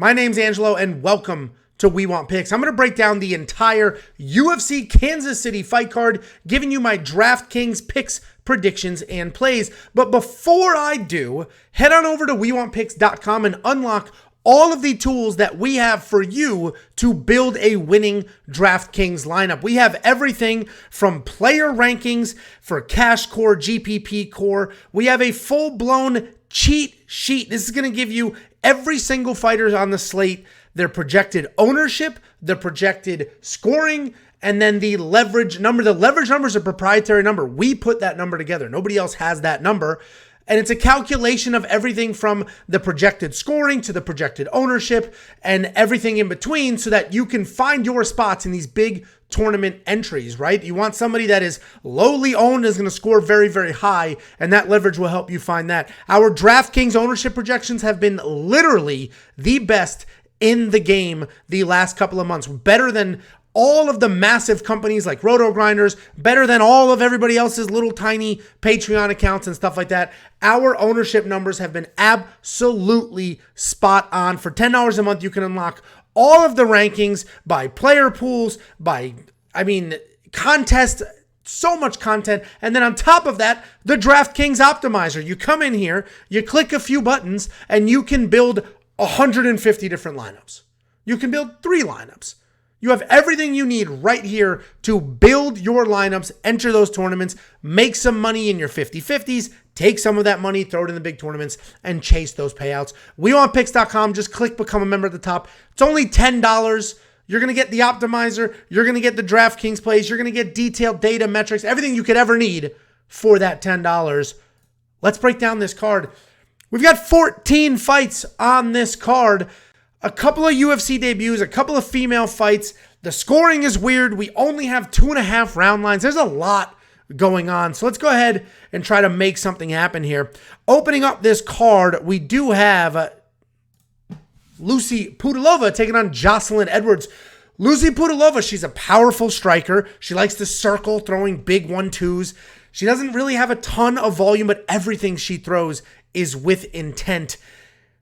My name's Angelo, and welcome to We Want Picks. I'm going to break down the entire UFC Kansas City fight card, giving you my DraftKings picks, predictions, and plays. But before I do, head on over to WeWantPicks.com and unlock all of the tools that we have for you to build a winning DraftKings lineup. We have everything from player rankings for cash core, GPP core. We have a full-blown cheat sheet. This is going to give you every single fighter on the slate, their projected ownership, the projected scoring, and then the leverage number. The leverage number is a proprietary number. We put that number together. Nobody else has that number. And it's a calculation of everything from the projected scoring to the projected ownership and everything in between so that you can find your spots in these big tournament entries, right? You want somebody that is lowly owned, is going to score very, very high, and that leverage will help you find that. Our DraftKings ownership projections have been literally the best in the game the last couple of months. Better than all of the massive companies like Roto Grinders, better than all of everybody else's little tiny Patreon accounts and stuff like that. Our ownership numbers have been absolutely spot on. For $10 a month, you can unlock all of the rankings by player pools, contest, so much content. And then on top of that, the DraftKings optimizer. You come in here, you click a few buttons, and you can build 150 different lineups. You can build 3 lineups. You have everything you need right here to build your lineups, enter those tournaments, make some money in your 50-50s, take some of that money, throw it in the big tournaments, and chase those payouts. WeWantPicks.com, just click Become a Member at the top. It's only $10. You're going to get the optimizer, you're going to get the DraftKings plays, you're going to get detailed data, metrics, everything you could ever need for that $10. Let's break down this card. We've got 14 fights on this card. A couple of UFC debuts, a couple of female fights. The scoring is weird. We only have 2.5 round lines. There's a lot going on. So let's go ahead and try to make something happen here. Opening up this card, we do have Lucie Pudilova taking on Joselyne Edwards. Lucie Pudilova, she's a powerful striker. She likes to circle, throwing big 1-2s. She doesn't really have a ton of volume, but everything she throws is with intent.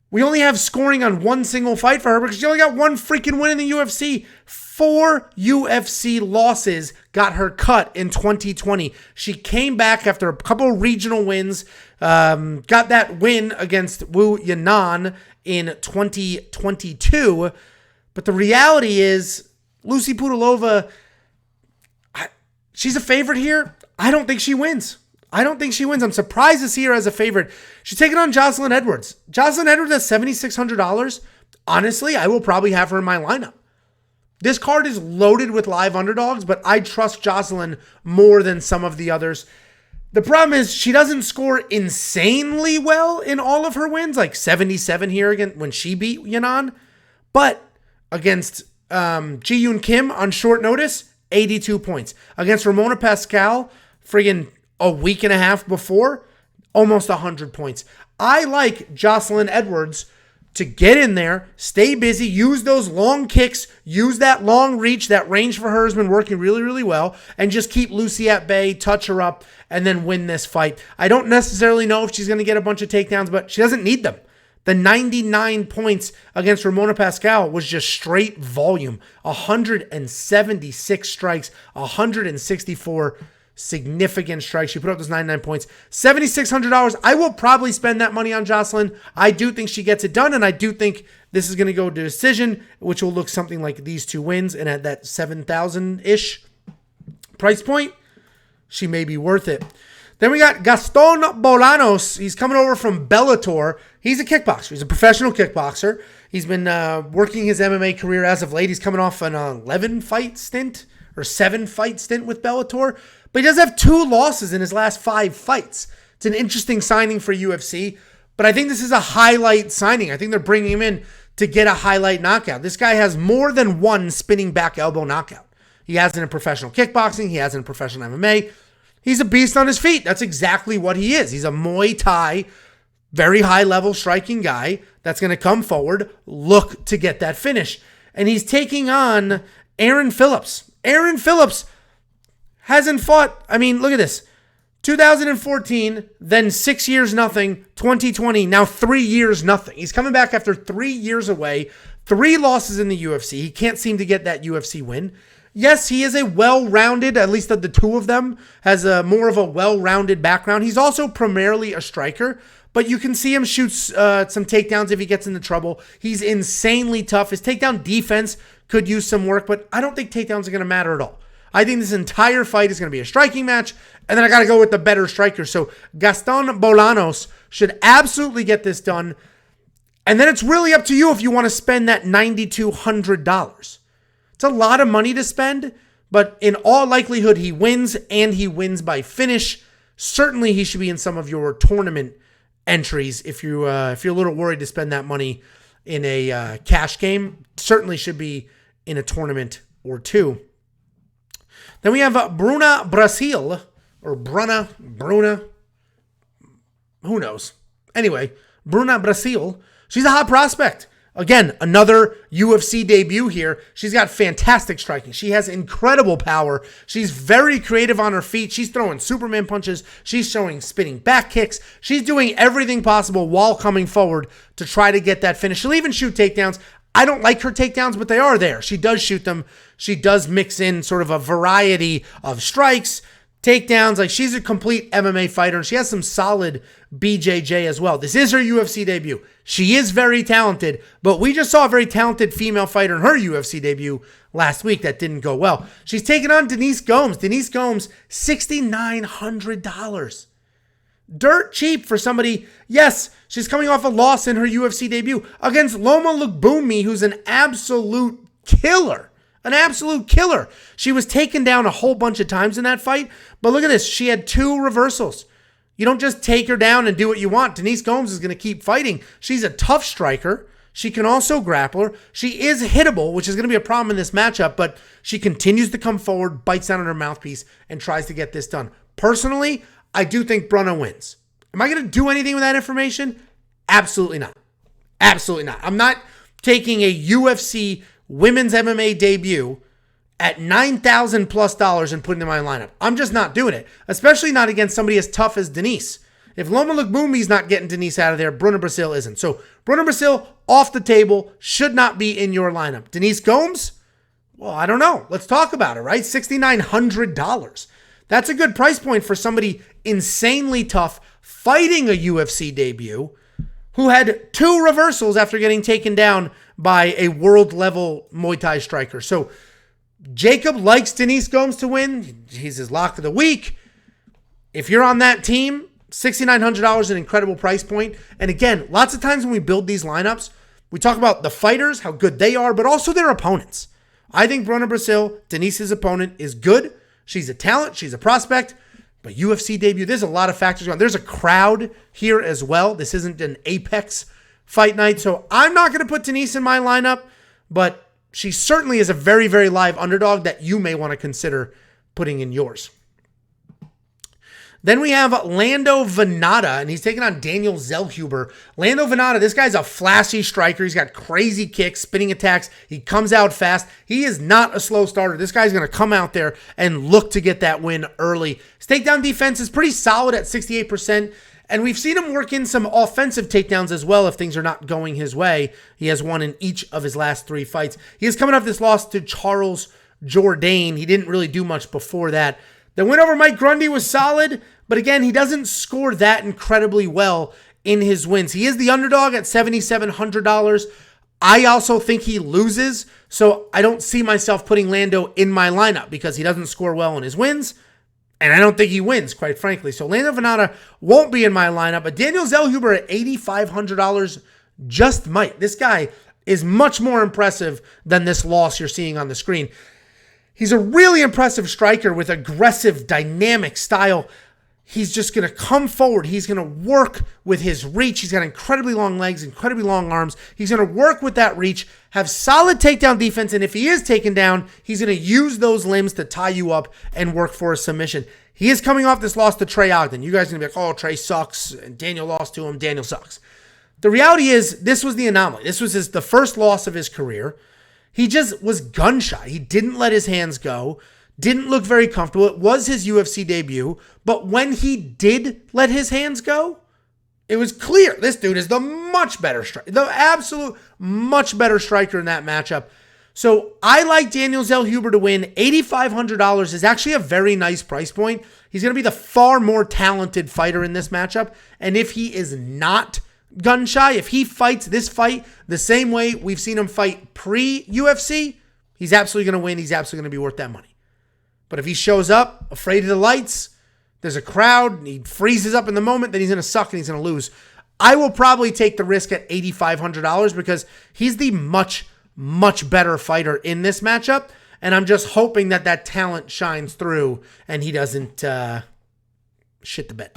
We only have scoring on one single fight for her because she only got one freaking win in the UFC. 4 UFC losses got her cut in 2020. She came back after a couple of regional wins, got that win against Wu Yanan in 2022. But the reality is, Lucie Pudilova, she's a favorite here. I don't think she wins. I'm surprised to see her as a favorite. She's taking on Joselyne Edwards. Joselyne Edwards at $7,600. Honestly, I will probably have her in my lineup. This card is loaded with live underdogs, but I trust Joselyne more than some of the others. The problem is she doesn't score insanely well in all of her wins, like 77 here again when she beat Yanan. But against Ji-Yoon Kim on short notice, 82 points. Against Ramona Pascal, friggin' a week and a half before, almost 100 points. I like Joselyne Edwards to get in there, stay busy, use those long kicks, use that long reach. That range for her has been working really, really well, and just keep Lucie at bay, touch her up, and then win this fight. I don't necessarily know if she's going to get a bunch of takedowns, but she doesn't need them. The 99 points against Ramona Pascal was just straight volume. 176 strikes, 164 significant strikes. She put up those 99 points. $7,600. I will probably spend that money on Joselyne. I do think she gets it done, and I do think this is going to go to decision, which will look something like these 2 wins. And at that 7,000-ish price point, she may be worth it. Then we got Gaston Bolanos. He's coming over from Bellator. He's a kickboxer. He's a professional kickboxer. He's been working his MMA career as of late. He's coming off an 11-fight stint or 7-fight stint with Bellator. But he does have 2 losses in his last 5 fights. It's an interesting signing for UFC, but I think this is a highlight signing. I think they're bringing him in to get a highlight knockout. This guy has more than one spinning back elbow knockout. He has it in professional kickboxing. He has it in professional MMA. He's a beast on his feet. That's exactly what he is. He's a Muay Thai, very high-level striking guy that's going to come forward, look to get that finish. And he's taking on Aaron Phillips. Aaron Phillips hasn't fought, look at this. 2014, then 6 years nothing, 2020, now 3 years nothing. He's coming back after 3 years away, 3 losses in the UFC. He can't seem to get that UFC win. Yes, he is a well-rounded, at least of the two of them, has a more of a well-rounded background. He's also primarily a striker, but you can see him shoot some takedowns if he gets into trouble. He's insanely tough. His takedown defense could use some work, but I don't think takedowns are going to matter at all. I think this entire fight is going to be a striking match, and then I got to go with the better striker. So Gaston Bolanos should absolutely get this done, and then it's really up to you if you want to spend that $9,200. It's a lot of money to spend, but in all likelihood, he wins, and he wins by finish. Certainly, he should be in some of your tournament entries if you're a little worried to spend that money in a cash game. Certainly should be in a tournament or two. Then we have Bruna Brasil, or Bruna, who knows? Anyway, Bruna Brasil, she's a hot prospect. Again, another UFC debut here. She's got fantastic striking. She has incredible power. She's very creative on her feet. She's throwing Superman punches. She's showing spinning back kicks. She's doing everything possible while coming forward to try to get that finish. She'll even shoot takedowns. I don't like her takedowns, but they are there. She does shoot them. She does mix in sort of a variety of strikes, takedowns. Like, she's a complete MMA fighter, and she has some solid BJJ as well. This is her UFC debut. She is very talented, but we just saw a very talented female fighter in her UFC debut last week that didn't go well. She's taking on Denise Gomes. Denise Gomes, $6,900. Dirt cheap for somebody. Yes, she's coming off a loss in her UFC debut against Loma Lookboonmee, who's an absolute killer. An absolute killer. She was taken down a whole bunch of times in that fight, but look at this. She had 2 reversals. You don't just take her down and do what you want. Denise Gomes is going to keep fighting. She's a tough striker. She can also grapple. She is hittable, which is going to be a problem in this matchup, but she continues to come forward, bites down on her mouthpiece, and tries to get this done. Personally, I do think Bruna wins. Am I going to do anything with that information? Absolutely not. Absolutely not. I'm not taking a UFC women's MMA debut at $9,000 plus and putting in my lineup. I'm just not doing it, especially not against somebody as tough as Denise. If Loma Lookboonmee's not getting Denise out of there, Bruna Brasil isn't. So Bruna Brasil off the table, should not be in your lineup. Denise Gomes? Well, I don't know. Let's talk about it, right? $6,900. That's a good price point for somebody insanely tough fighting a UFC debut who had 2 reversals after getting taken down by a world-level Muay Thai striker. So Jacob likes Denise Gomes to win. He's his lock of the week. If you're on that team, $6,900 is an incredible price point. And again, lots of times when we build these lineups, we talk about the fighters, how good they are, but also their opponents. I think Bruna Brasil, Denise's opponent, is good. She's a talent. She's a prospect. But UFC debut, there's a lot of factors going on. There's a crowd here as well. This isn't an Apex fight night. So I'm not going to put Denise in my lineup, but she certainly is a very, very live underdog that you may want to consider putting in yours. Then we have Lando Vannata, and he's taking on Daniel Zellhuber. Lando Vannata, this guy's a flashy striker. He's got crazy kicks, spinning attacks. He comes out fast. He is not a slow starter. This guy's going to come out there and look to get that win early. His takedown defense is pretty solid at 68%, and we've seen him work in some offensive takedowns as well if things are not going his way. He has won in each of his last 3 fights. He is coming off this loss to Charles Jourdain. He didn't really do much before that. The win over Mike Grundy was solid, but again, he doesn't score that incredibly well in his wins. He is the underdog at $7,700. I also think he loses, so I don't see myself putting Lando in my lineup because he doesn't score well in his wins, and I don't think he wins, quite frankly. So Lando Vannata won't be in my lineup, but Daniel Zellhuber at $8,500 just might. This guy is much more impressive than this loss you're seeing on the screen. He's a really impressive striker with aggressive, dynamic style. He's just going to come forward. He's going to work with his reach. He's got incredibly long legs, incredibly long arms. He's going to work with that reach, have solid takedown defense, and if he is taken down, he's going to use those limbs to tie you up and work for a submission. He is coming off this loss to Trey Ogden. You guys are going to be like, oh, Trey sucks, and Daniel lost to him. Daniel sucks. The reality is, this was the anomaly. This was the first loss of his career. He just was gun shy. He didn't let his hands go. Didn't look very comfortable. It was his UFC debut, but when he did let his hands go, it was clear this dude is the much better striker, the absolute much better striker in that matchup. So I like Daniel Zellhuber to win. $8,500 is actually a very nice price point. He's going to be the far more talented fighter in this matchup. And if he is not gun shy, if he fights this fight the same way we've seen him fight pre-UFC, he's absolutely going to win. He's absolutely going to be worth that money. But if he shows up afraid of the lights, there's a crowd, and he freezes up in the moment, then he's going to suck and he's going to lose. I will probably take the risk at $8,500 because he's the much better fighter in this matchup. And I'm just hoping that that talent shines through and he doesn't shit the bed.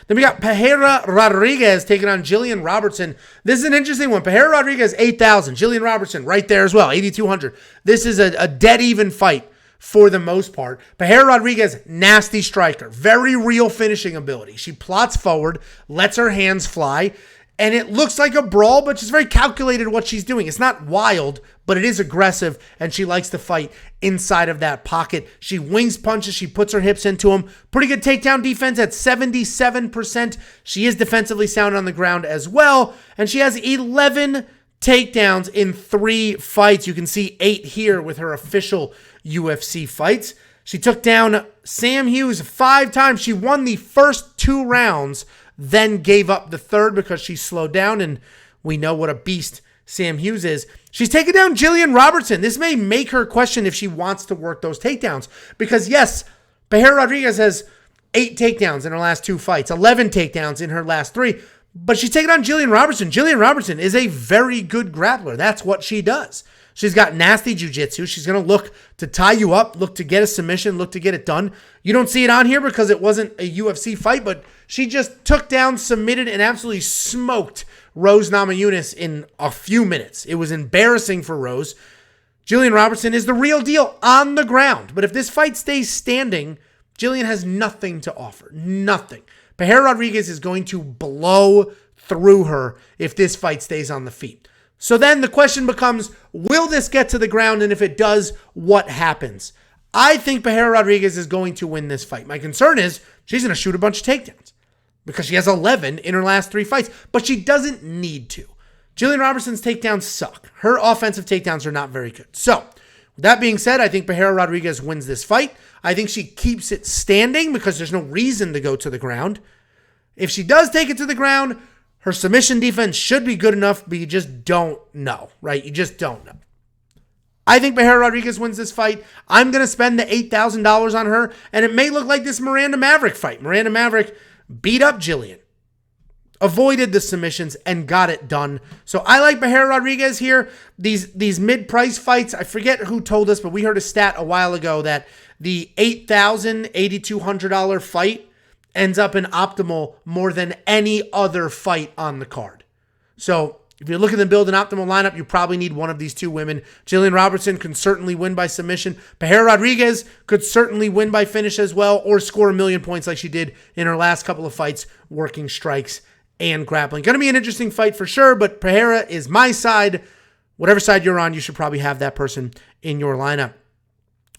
Then we got Piera Rodriguez taking on Gillian Robertson. This is an interesting one. Piera Rodriguez, 8,000. Gillian Robertson right there as well, 8,200. This is a dead even fight for the most part. Piera Rodriguez, nasty striker. Very real finishing ability. She plots forward, lets her hands fly, and it looks like a brawl, but she's very calculated what she's doing. It's not wild, but it is aggressive, and she likes to fight inside of that pocket. She wings punches. She puts her hips into them. Pretty good takedown defense at 77%. She is defensively sound on the ground as well, and she has 11 takedowns in 3 fights. You can see 8 here with her official UFC fights. She took down Sam Hughes 5 times. She won the first 2 rounds, then gave up the third because she slowed down, and we know what a beast Sam Hughes is. She's taken down Gillian Robertson. This may make her question if she wants to work those takedowns because, yes, Piera Rodriguez has 8 takedowns in her last 2 fights, 11 takedowns in her last 3, but she's taken on Gillian Robertson. Gillian Robertson is a very good grappler. That's what she does. She's got nasty jiu-jitsu. She's going to look to tie you up, look to get a submission, look to get it done. You don't see it on here because it wasn't a UFC fight, but she just took down, submitted, and absolutely smoked Rose Namajunas in a few minutes. It was embarrassing for Rose. Gillian Robertson is the real deal on the ground. But if this fight stays standing, Gillian has nothing to offer. Nothing. Piera Rodriguez is going to blow through her if this fight stays on the feet. So then the question becomes, will this get to the ground? And if it does, what happens? I think Piera Rodriguez is going to win this fight. My concern is she's going to shoot a bunch of takedowns because she has 11 in her last 3 fights, but she doesn't need to. Gillian Robertson's takedowns suck. Her offensive takedowns are not very good. So with that being said, I think Piera Rodriguez wins this fight. I think she keeps it standing because there's no reason to go to the ground. If she does take it to the ground, her submission defense should be good enough, but you just don't know, right? You just don't know. I think Piera Rodriguez wins this fight. I'm going to spend the $8,000 on her, and it may look like this Miranda Maverick fight. Miranda Maverick beat up Gillian, avoided the submissions, and got it done. So I like Piera Rodriguez here. These mid-price fights, I forget who told us, but we heard a stat a while ago that the $8,000, $8,200 fight ends up in optimal more than any other fight on the card. So if you're looking to build an optimal lineup, you probably need one of these 2 women. Gillian Robertson can certainly win by submission. Piera Rodriguez could certainly win by finish as well, or score 1,000,000 points like she did in her last couple of fights, working strikes and grappling. Going to be an interesting fight for sure, but Piera is my side. Whatever side you're on, you should probably have that person in your lineup.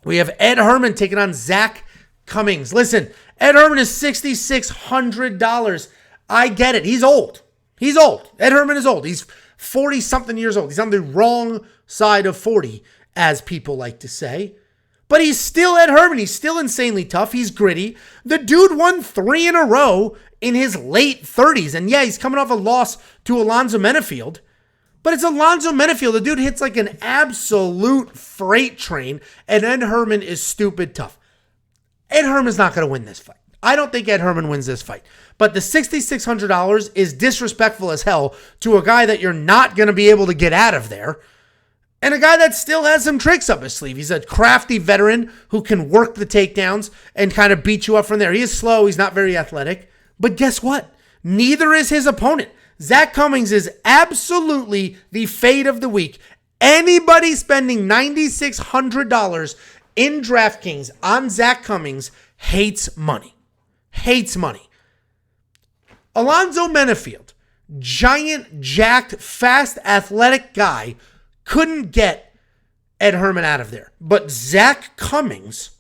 We have Ed Herman taking on Zak Cummings. Listen, Ed Herman is $6,600. I get it. He's old. He's old. Ed Herman is old. He's 40-something years old. He's on the wrong side of 40, as people like to say. But he's still Ed Herman. He's still insanely tough. He's gritty. The dude won 3 in a row in his late 30s. And yeah, he's coming off a loss to Alonzo Menafield. But it's Alonzo Menafield. The dude hits like an absolute freight train. And Ed Herman is stupid tough. Ed Herman's not going to win this fight. I don't think Ed Herman wins this fight. But the $6,600 is disrespectful as hell to a guy that you're not going to be able to get out of there. And a guy that still has some tricks up his sleeve. He's a crafty veteran who can work the takedowns and kind of beat you up from there. He is slow. He's not very athletic. But guess what? Neither is his opponent. Zak Cummings is absolutely the fade of the week. Anybody spending $9,600 in DraftKings on Zak Cummings hates money. Hates money. Alonzo Menafield, giant, jacked, fast, athletic guy, couldn't get Ed Herman out of there. But Zak Cummings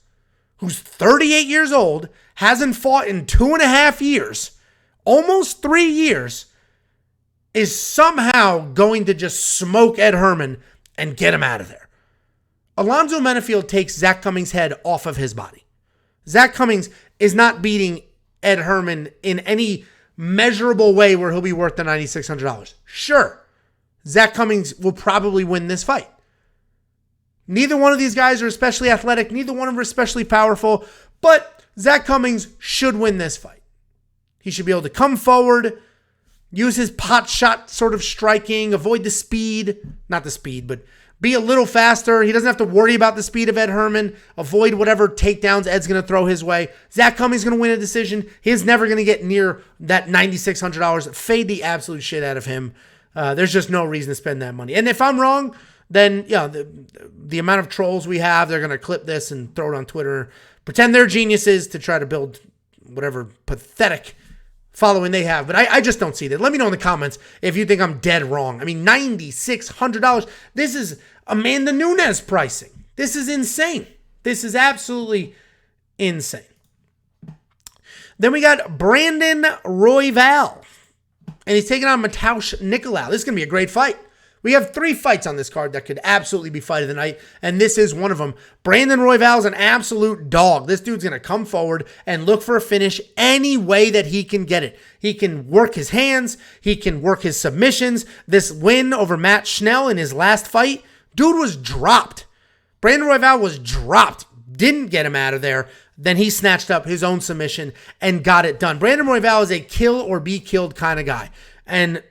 who's 38 years old, hasn't fought in 2.5 years, almost 3 years, is somehow going to just smoke Ed Herman and get him out of there. Alonzo Menafield takes Zak Cummings' head off of his body. Zak Cummings is not beating Ed Herman in any measurable way where he'll be worth the $9,600. Sure, Zak Cummings will probably win this fight. Neither one of these guys are especially athletic. Neither one of them are especially powerful. But Zak Cummings should win this fight. He should be able to come forward, use his pot shot sort of striking, avoid the speed. Not the speed, but be a little faster. He doesn't have to worry about the speed of Ed Herman. Avoid whatever takedowns Ed's going to throw his way. Zak Cummings is going to win a decision. He's never going to get near that $9,600. Fade the absolute shit out of him. There's just no reason to spend that money. And if I'm wrong, then yeah, the amount of trolls we have, they're going to clip this and throw it on Twitter, pretend they're geniuses to try to build whatever pathetic following they have. But I just don't see that. Let me know in the comments if you think I'm dead wrong. I mean, $9,600. This is Amanda Nunes pricing. This is insane. This is absolutely insane. Then we got Brandon Royval. And he's taking on Matheus Nicolau. This is going to be a great fight. We have 3 fights on this card that could absolutely be fight of the night, and this is one of them. Brandon Royval is an absolute dog. This dude's going to come forward and look for a finish any way that he can get it. He can work his hands. He can work his submissions. This win over Matt Schnell in his last fight, dude was dropped. Brandon Royval was dropped. Didn't get him out of there. Then he snatched up his own submission and got it done. Brandon Royval is a kill or be killed kind of guy. And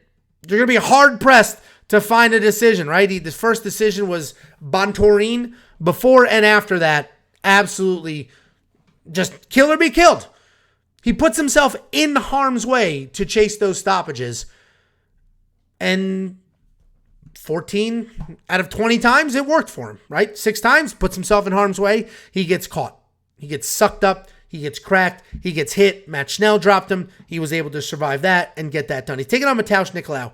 you're going to be hard-pressed to find a decision, right? His first decision was Bontorin. Before and after that, absolutely just kill or be killed. He puts himself in harm's way to chase those stoppages. And 14 out of 20 times, it worked for him, right? 6 times, puts himself in harm's way. He gets caught. He gets sucked up. He gets cracked. He gets hit. Matt Schnell dropped him. He was able to survive that and get that done. He's taking on Matheus Nicolau.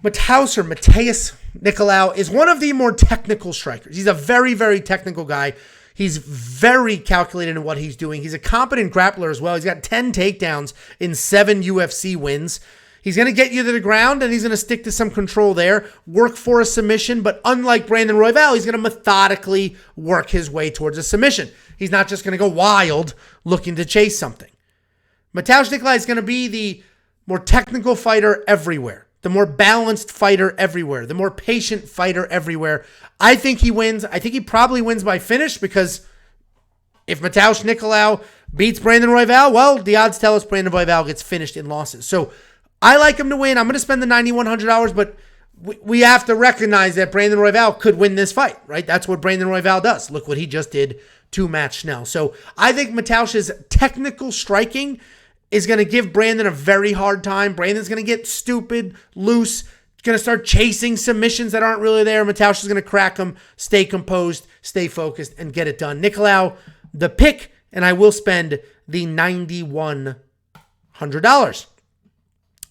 Matheus Nicolau is one of the more technical strikers. He's a very, very technical guy. He's very calculated in what he's doing. He's a competent grappler as well. He's got 10 takedowns in 7 UFC wins. He's going to get you to the ground, and he's going to stick to some control there, work for a submission, but unlike Brandon Royval, he's going to methodically work his way towards a submission. He's not just going to go wild looking to chase something. Matheus Nicolau is going to be the more technical fighter everywhere, the more balanced fighter everywhere, the more patient fighter everywhere. I think he wins. I think he probably wins by finish because if Matheus Nicolau beats Brandon Royval, well, the odds tell us Brandon Royval gets finished in losses. So I like him to win. I'm going to spend the $9,100, but we have to recognize that Brandon Royval could win this fight, right? That's what Brandon Royval does. Look what he just did to Matt Schnell. So I think Matheus's technical striking is going to give Brandon a very hard time. Brandon's going to get stupid, loose, going to start chasing submissions that aren't really there. Matheus is going to crack them, stay composed, stay focused, and get it done. Nicolau, the pick, and I will spend the $9,100.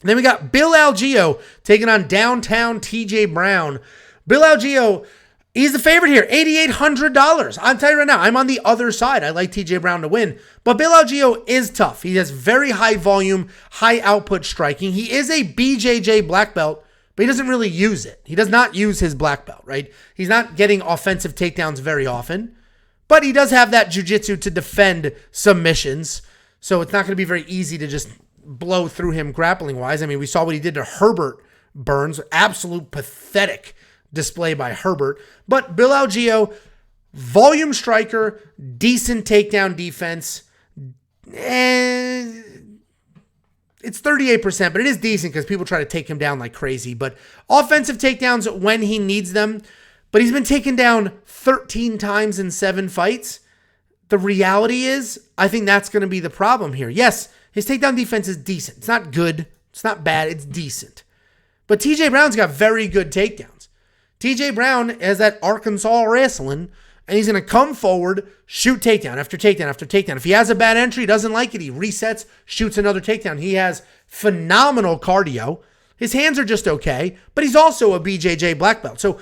Then we got Bill Algeo taking on downtown TJ Brown. Bill Algeo, he's the favorite here, $8,800. I'll tell you right now, I'm on the other side. I like TJ Brown to win. But Bill Algeo is tough. He has very high volume, high output striking. He is a BJJ black belt, but he doesn't really use it. He does not use his black belt, right? He's not getting offensive takedowns very often, but he does have that jiu-jitsu to defend submissions. So it's not going to be very easy to just blow through him grappling wise. I mean, we saw what he did to Herbert Burns. Absolute pathetic display by Herbert. But Bill Algeo, volume striker, decent takedown defense. It's 38%, but it is decent because people try to take him down like crazy. But offensive takedowns when he needs them. But he's been taken down 13 times in 7 fights. The reality is, I think that's going to be the problem here. Yes, his takedown defense is decent. It's not good. It's not bad. It's decent. But TJ Brown's got very good takedowns. TJ Brown has that Arkansas wrestling, and he's going to come forward, shoot takedown after takedown after takedown. If he has a bad entry, doesn't like it, he resets, shoots another takedown. He has phenomenal cardio. His hands are just okay, but he's also a BJJ black belt. So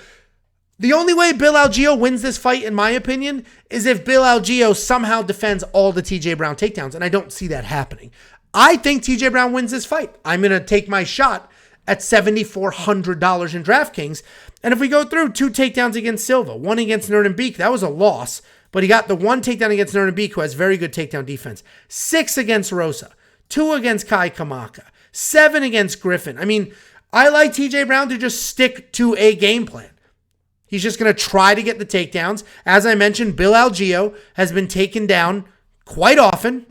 The only way Bill Algeo wins this fight, in my opinion, is if Bill Algeo somehow defends all the TJ Brown takedowns, and I don't see that happening. I think TJ Brown wins this fight. I'm going to take my shot at $7,400 in DraftKings. And if we go through 2 takedowns against Silva, 1 against Nurdenbeek, that was a loss, but he got the 1 takedown against Nurdenbeek, who has very good takedown defense. 6 against Rosa, 2 against Kai Kamaka, 7 against Griffin. I mean, I like TJ Brown to just stick to a game plan. He's just going to try to get the takedowns. As I mentioned, Bill Algeo has been taken down quite often.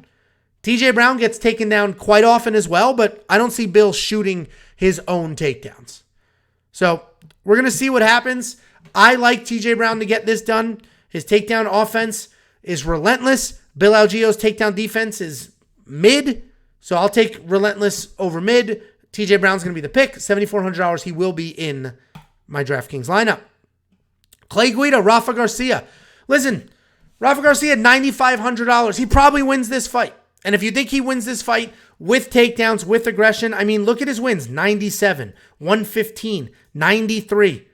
TJ Brown gets taken down quite often as well, but I don't see Bill shooting his own takedowns. So we're going to see what happens. I like TJ Brown to get this done. His takedown offense is relentless. Bill Algeo's takedown defense is mid. So I'll take relentless over mid. TJ Brown's going to be the pick. $7,400. He will be in my DraftKings lineup. Clay Guida, Rafa Garcia. Listen, Rafa Garcia, $9,500. He probably wins this fight. And if you think he wins this fight with takedowns, with aggression, I mean, look at his wins. 97, 115, 93.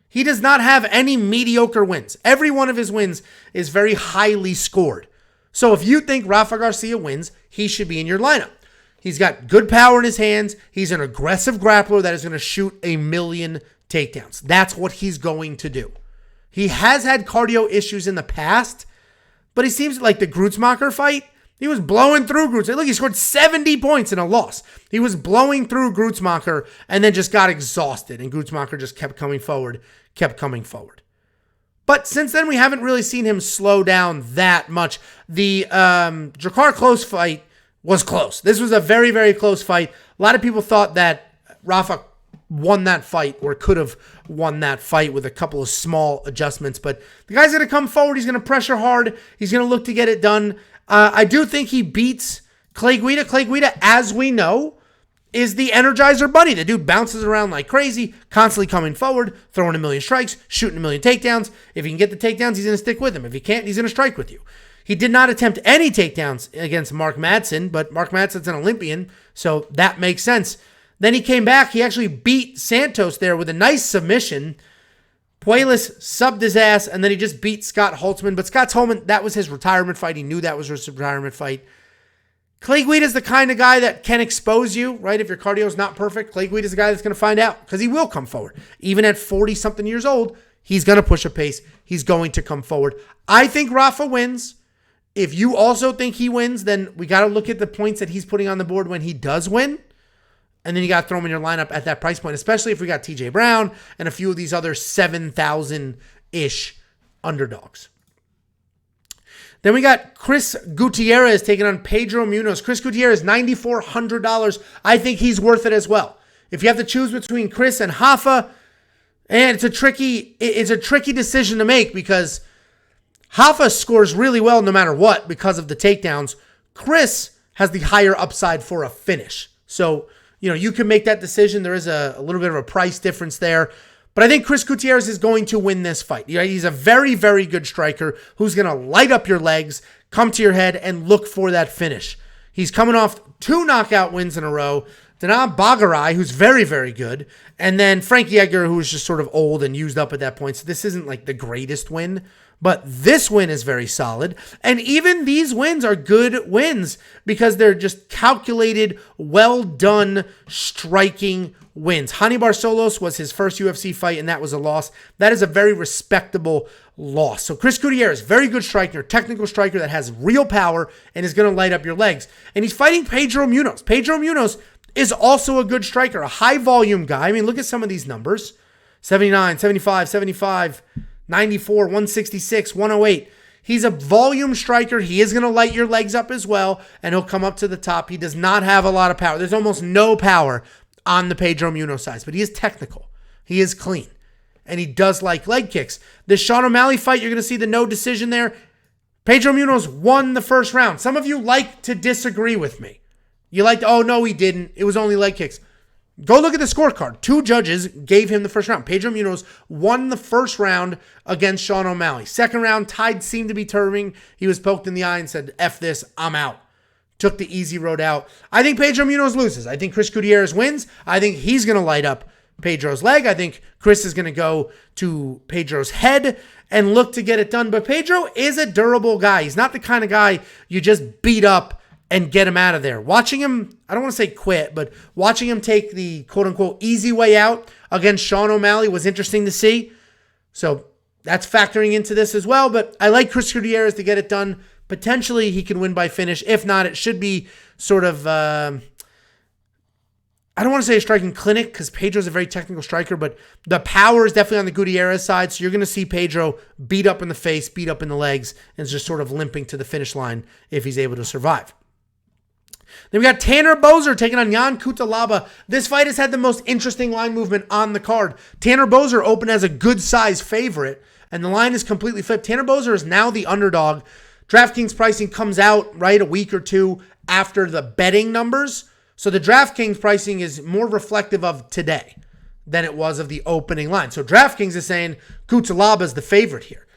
He does not have any mediocre wins. Every one of his wins is very highly scored. So if you think Rafa Garcia wins, he should be in your lineup. He's got good power in his hands. He's an aggressive grappler that is going to shoot 1,000,000 takedowns. That's what he's going to do. He has had cardio issues in the past, but he seems like the Grutzmacher fight, he was blowing through Grutzmacher. Look, he scored 70 points in a loss. He was blowing through Grutzmacher and then just got exhausted, and Grutzmacher just kept coming forward. But since then, we haven't really seen him slow down that much. The Drakkar Klose fight was close. This was a very, very close fight. A lot of people thought that Rafa won that fight or could have won that fight with a couple of small adjustments. But the guy's going to come forward. He's going to pressure hard. He's going to look to get it done. I do think he beats Clay Guida. Clay Guida, as we know, is the Energizer Bunny. The dude bounces around like crazy, constantly coming forward, throwing 1,000,000 strikes, shooting 1,000,000 takedowns. If he can get the takedowns, he's going to stick with him. If he can't, he's going to strike with you. He did not attempt any takedowns against Mark Madsen, but Mark Madsen's an Olympian, so that makes sense. Then he came back. He actually beat Santos there with a nice submission. Puelas subbed his ass, and then he just beat Scott Holtzman. But Scott Holtzman, that was his retirement fight. He knew that was his retirement fight. Clay Guida is the kind of guy that can expose you, right? If your cardio is not perfect, Clay Guida is the guy that's going to find out because he will come forward. Even at 40-something years old, he's going to push a pace. He's going to come forward. I think Rafa wins. If you also think he wins, then we got to look at the points that he's putting on the board when he does win. And then you got to throw him in your lineup at that price point, especially if we got TJ Brown and a few of these other 7,000-ish underdogs. Then we got Chris Gutierrez taking on Pedro Munhoz. Chris Gutierrez, $9,400. I think he's worth it as well. If you have to choose between Chris and Rafa, and it's a tricky decision to make because Rafa scores really well no matter what because of the takedowns. Chris has the higher upside for a finish. So, you can make that decision. There is a little bit of a price difference there. But I think Chris Gutierrez is going to win this fight. He's a very, very good striker who's going to light up your legs, come to your head, and look for that finish. He's coming off 2 knockout wins in a row. Danaa Bagarai, who's very, very good. And then Frankie Edgar, who was just sort of old and used up at that point. So this isn't like the greatest win. But this win is very solid. And even these wins are good wins because they're just calculated, well-done, striking wins. Hani Barcelos was his first UFC fight, and that was a loss. That is a very respectable loss. So Chris Gutierrez, very good striker, technical striker that has real power and is going to light up your legs. And he's fighting Pedro Munhoz. Pedro Munhoz is also a good striker, a high-volume guy. I mean, look at some of these numbers. 79, 75, 75, 94, 166, 108. He's a volume striker. He is going to light your legs up as well, and he'll come up to the top. He does not have a lot of power. There's almost no power on the Pedro Munhoz side, but he is technical. He is clean, and he does like leg kicks. The Sean O'Malley fight, you're going to see the no decision there. Pedro Munhoz won the first round. Some of you like to disagree with me. You like, oh, no, he didn't. It was only leg kicks. Go look at the scorecard. 2 judges gave him the first round. Pedro Munhoz won the first round against Sean O'Malley. Second round, tide seemed to be turning. He was poked in the eye and said, F this, I'm out. Took the easy road out. I think Pedro Munhoz loses. I think Chris Gutierrez wins. I think he's going to light up Pedro's leg. I think Chris is going to go to Pedro's head and look to get it done. But Pedro is a durable guy. He's not the kind of guy you just beat up and get him out of there. Watching him, I don't want to say quit, but watching him take the quote-unquote easy way out against Sean O'Malley was interesting to see. So that's factoring into this as well. But I like Chris Gutierrez to get it done. Potentially, he can win by finish. If not, it should be sort of, I don't want to say a striking clinic because Pedro's a very technical striker, but the power is definitely on the Gutierrez side. So you're going to see Pedro beat up in the face, beat up in the legs, and is just sort of limping to the finish line if he's able to survive. Then we got Tanner Boser taking on Jan Cutelaba. This fight has had the most interesting line movement on the card. Tanner Boser opened as a good size favorite, and the line is completely flipped. Tanner Boser is now the underdog. DraftKings pricing comes out right a week or two after the betting numbers. So the DraftKings pricing is more reflective of today than it was of the opening line. So DraftKings is saying Cutelaba is the favorite here.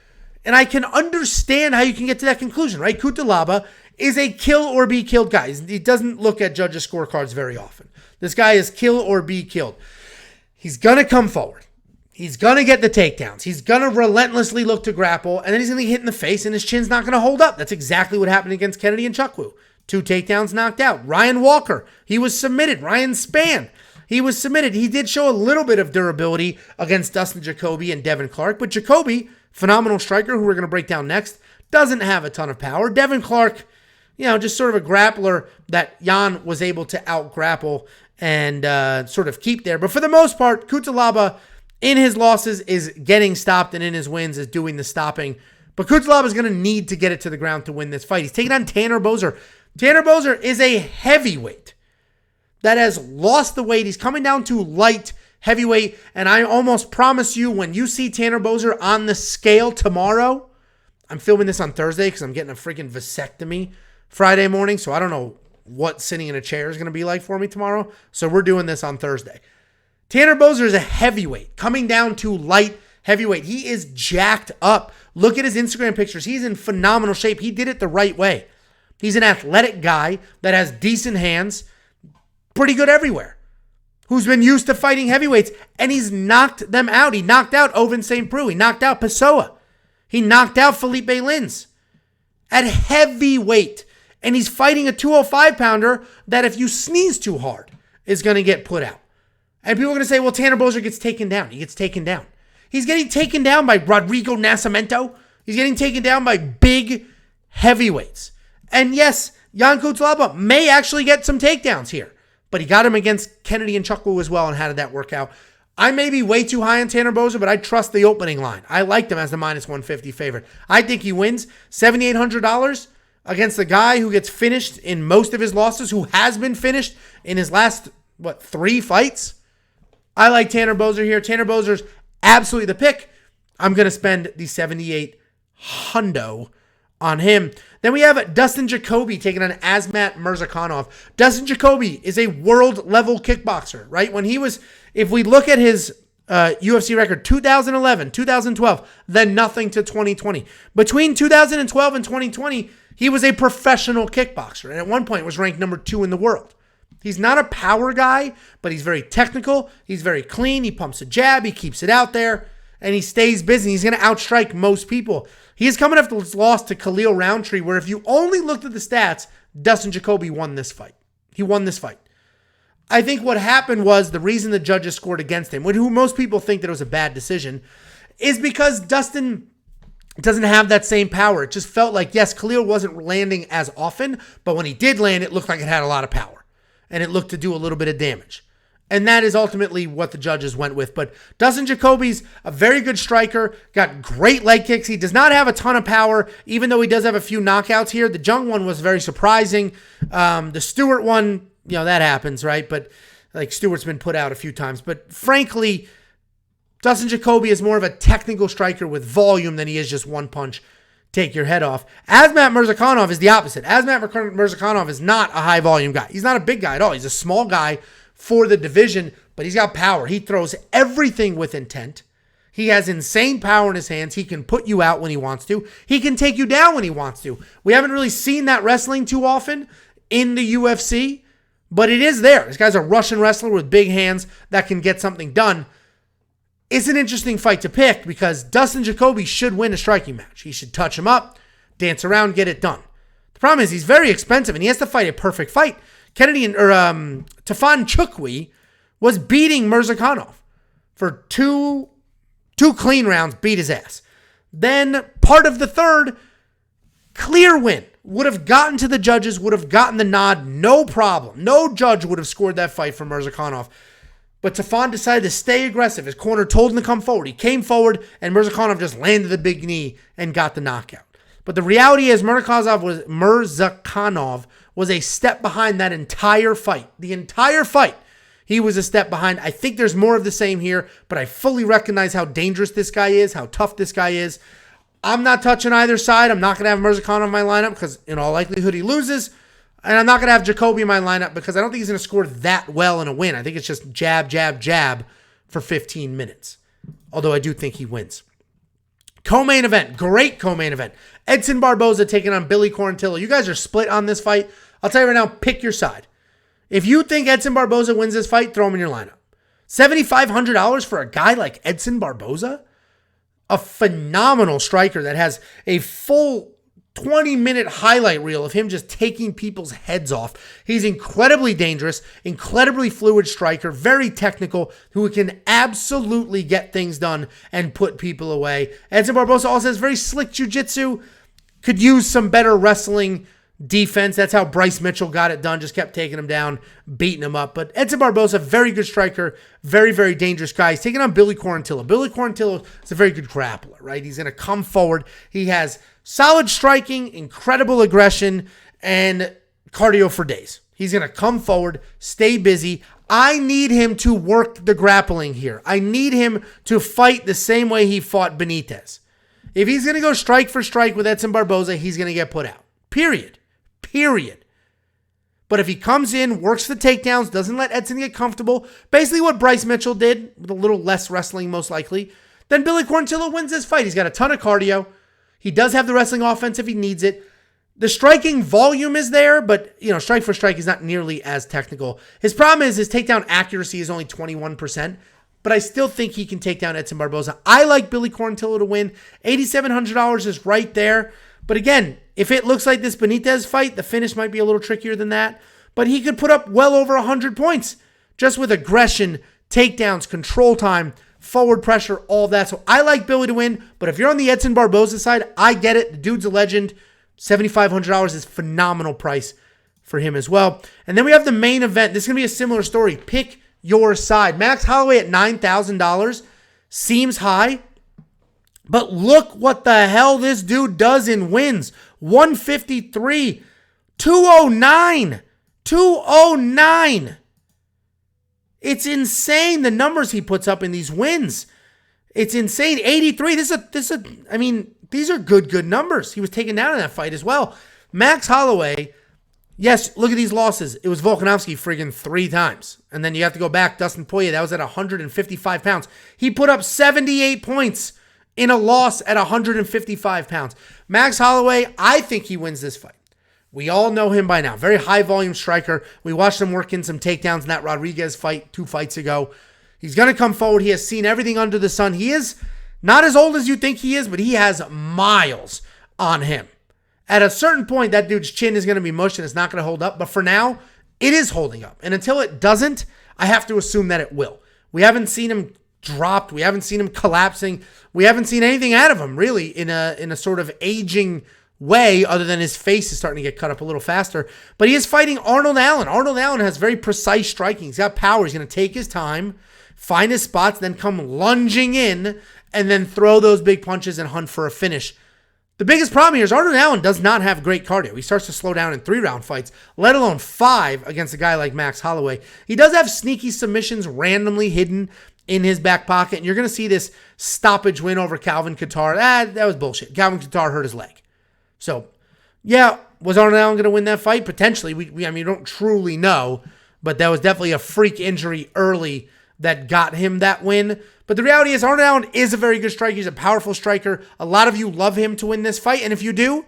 And I can understand how you can get to that conclusion, right? Cutelaba is a kill or be killed guy. He doesn't look at judges' scorecards very often. This guy is kill or be killed. He's going to come forward. He's going to get the takedowns. He's going to relentlessly look to grapple, and then he's going to get hit in the face, and his chin's not going to hold up. That's exactly what happened against Kennedy and Chukwu. 2 takedowns knocked out. Ryan Walker, he was submitted. Ryan Spann, he was submitted. He did show a little bit of durability against Dustin Jacoby and Devin Clark, but Jacoby, phenomenal striker who we're going to break down next, doesn't have a ton of power. Devin Clark, just sort of a grappler that Jan was able to out-grapple and sort of keep there. But for the most part, Cutelaba, in his losses, is getting stopped, and in his wins is doing the stopping. But Cutelaba is going to need to get it to the ground to win this fight. He's taking on Tanner Boser. Tanner Boser is a heavyweight that has lost the weight. He's coming down to light heavyweight, and I almost promise you, when you see Tanner Boser on the scale tomorrow, I'm filming this on Thursday because I'm getting a freaking vasectomy Friday morning, so I don't know what sitting in a chair is going to be like for me tomorrow. So we're doing this on Thursday. Tanner Boser is a heavyweight, coming down to light heavyweight. He is jacked up. Look at his Instagram pictures. He's in phenomenal shape. He did it the right way. He's an athletic guy that has decent hands, pretty good everywhere, who's been used to fighting heavyweights, and he's knocked them out. He knocked out Ovince St. Preux. He knocked out Pessoa. He knocked out Felipe Lins at heavyweight. And he's fighting a 205-pounder that if you sneeze too hard is going to get put out. And people are going to say, well, Tanner Boser gets taken down. He gets taken down. He's getting taken down by Rodrigo Nascimento. He's getting taken down by big heavyweights. And yes, Jan Cutelaba may actually get some takedowns here. But he got him against Kennedy and Chukwu as well. And how did that work out? I may be way too high on Tanner Boser, but I trust the opening line. I liked him as the minus 150 favorite. I think he wins $7,800 against a guy who gets finished in most of his losses, who has been finished in his last, 3 fights? I like Tanner Boser here. Tanner Boser's absolutely the pick. I'm going to spend the 78 hundo on him. Then we have Dustin Jacoby taking on Azmat Mirzakhanov. Dustin Jacoby is a world-level kickboxer, right? When he was, if we look at his UFC record, 2011, 2012, then nothing to 2020. Between 2012 and 2020, he was a professional kickboxer, and at one point was ranked number 2 in the world. He's not a power guy, but he's very technical. He's very clean. He pumps a jab. He keeps it out there, and he stays busy. He's going to outstrike most people. He is coming after his loss to Khalil Roundtree, where if you only looked at the stats, Dustin Jacoby won this fight. He won this fight. I think what happened was the reason the judges scored against him, who most people think that it was a bad decision, is because Dustin doesn't have that same power. It just felt like, yes, Khalil wasn't landing as often, but when he did land, it looked like it had a lot of power. And it looked to do a little bit of damage. And that is ultimately what the judges went with. But Dustin Jacoby's a very good striker, got great leg kicks. He does not have a ton of power, even though he does have a few knockouts here. The Jung one was very surprising. The Stewart one, that happens, right? But Stewart's been put out a few times. But frankly, Dustin Jacoby is more of a technical striker with volume than he is just one punch, take your head off. Azmat Mirzakhanov is the opposite. Azmat Mirzakhanov is not a high volume guy. He's not a big guy at all. He's a small guy for the division, but he's got power. He throws everything with intent. He has insane power in his hands. He can put you out when he wants to. He can take you down when he wants to. We haven't really seen that wrestling too often in the UFC, But it is there. This guy's a Russian wrestler with big hands that can get something done. It's an interesting fight to pick because Dustin Jacoby should win a striking match. He should touch him up, dance around, get it done. The problem is he's very expensive and he has to fight a perfect fight. Tafon Chukwi was beating Mirzakhanov for two clean rounds, beat his ass. Then part of the third, clear win. Would have gotten to the judges, would have gotten the nod, no problem. No judge would have scored that fight for Mirzakhanov. But Tafon decided to stay aggressive. His corner told him to come forward. He came forward, and Mirzakhanov just landed the big knee and got the knockout. But the reality is Mirzakhanov was a step behind that entire fight. The entire fight, he was a step behind. I think there's more of the same here, but I fully recognize how dangerous this guy is, how tough this guy is. I'm not touching either side. I'm not going to have Mirzakhanov in my lineup because in all likelihood he loses. And I'm not going to have Jacoby in my lineup because I don't think he's going to score that well in a win. I think it's just jab, jab, jab for 15 minutes. Although I do think he wins. Co-main event. Great co-main event. Edson Barboza taking on Billy Quarantillo. You guys are split on this fight. I'll tell you right now, pick your side. If you think Edson Barboza wins this fight, throw him in your lineup. $7,500 for a guy like Edson Barboza? A phenomenal striker that has a full 20-minute highlight reel of him just taking people's heads off. He's incredibly dangerous, incredibly fluid striker, very technical, who can absolutely get things done and put people away. Edson Barboza also has very slick jiu-jitsu, could use some better wrestling defense. That's how Bryce Mitchell got it done, just kept taking him down, beating him up. But Edson Barboza, very good striker, very, very dangerous guy. He's taking on Billy Quarantillo. Billy Quarantillo is a very good grappler, right? He's going to come forward. He has solid striking, incredible aggression, and cardio for days. He's going to come forward, stay busy. I need him to work the grappling here. I need him to fight the same way he fought Benitez. If he's going to go strike for strike with Edson Barboza, he's going to get put out. Period. But if he comes in, works the takedowns, doesn't let Edson get comfortable, basically what Bryce Mitchell did, with a little less wrestling most likely, then Billy Quarantillo wins this fight. He's got a ton of cardio. He does have the wrestling offense if he needs it. The striking volume is there, but strike for strike is not nearly as technical. His problem is his takedown accuracy is only 21%, but I still think he can take down Edson Barboza. I like Billy Quarantillo to win. $8,700 is right there. But again, if it looks like this Benitez fight, the finish might be a little trickier than that. But he could put up well over 100 points just with aggression, takedowns, control time, forward pressure, all that. So I like Billy to win. But if you're on the Edson Barboza side, I get it. The dude's a legend. $7,500 is phenomenal price for him as well. And then we have the main event. This is going to be a similar story. Pick your side. Max Holloway at $9,000 seems high. But look what the hell this dude does in wins. 153, 209, 209. It's insane the numbers he puts up in these wins. It's insane. 83. These are good numbers. He was taken down in that fight as well. Max Holloway, yes, look at these losses. It was Volkanovski friggin' 3 times. And then you have to go back. Dustin Poirier, that was at 155 pounds. He put up 78 points in a loss at 155 pounds. Max Holloway, I think he wins this fight. We all know him by now. Very high volume striker. We watched him work in some takedowns in that Rodriguez fight 2 fights ago. He's going to come forward. He has seen everything under the sun. He is not as old as you think he is, but he has miles on him. At a certain point, that dude's chin is going to be mush and it's not going to hold up. But for now, it is holding up. And until it doesn't, I have to assume that it will. We haven't seen him dropped. We haven't seen him collapsing. We haven't seen anything out of him really in a sort of aging way other than his face is starting to get cut up a little faster. But he is fighting Arnold Allen. Arnold Allen has very precise striking. He's got power. He's going to take his time, find his spots, then come lunging in and then throw those big punches and hunt for a finish. The biggest problem here is Arnold Allen does not have great cardio. He starts to slow down in 3-round fights, let alone 5 against a guy like Max Holloway. He does have sneaky submissions randomly hidden in his back pocket, and you're going to see this stoppage win over Calvin Kattar. That was bullshit. Calvin Kattar hurt his leg. So, yeah, was Arnold Allen going to win that fight? Potentially. We don't truly know, but that was definitely a freak injury early that got him that win. But the reality is Arnold Allen is a very good striker. He's a powerful striker. A lot of you love him to win this fight, and if you do,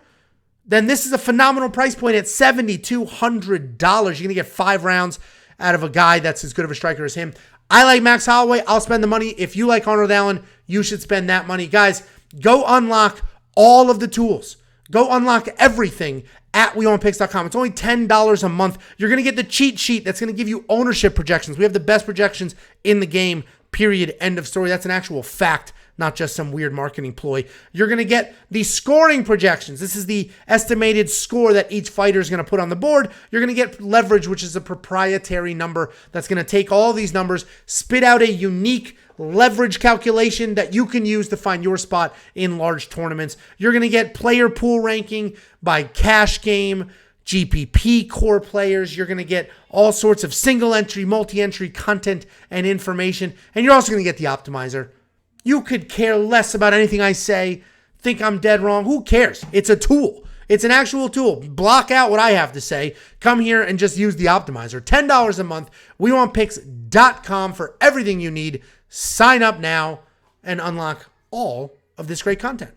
then this is a phenomenal price point at $7,200. You're going to get 5 rounds out of a guy that's as good of a striker as him. I like Max Holloway. I'll spend the money. If you like Arnold Allen, you should spend that money. Guys, go unlock all of the tools. Go unlock everything at WeWantPicks.com. It's only $10 a month. You're going to get the cheat sheet that's going to give you ownership projections. We have the best projections in the game, period, end of story. That's an actual fact, not just some weird marketing ploy. You're going to get the scoring projections. This is the estimated score that each fighter is going to put on the board. You're going to get leverage, which is a proprietary number that's going to take all these numbers, spit out a unique leverage calculation that you can use to find your spot in large tournaments. You're going to get player pool ranking by cash game, GPP core players. You're going to get all sorts of single entry, multi-entry content and information. And you're also going to get the optimizer. You could care less about anything I say, think I'm dead wrong. Who cares? It's a tool. It's an actual tool. Block out what I have to say. Come here and just use the optimizer. $10 a month. WeWantPicks.com for everything you need. Sign up now and unlock all of this great content.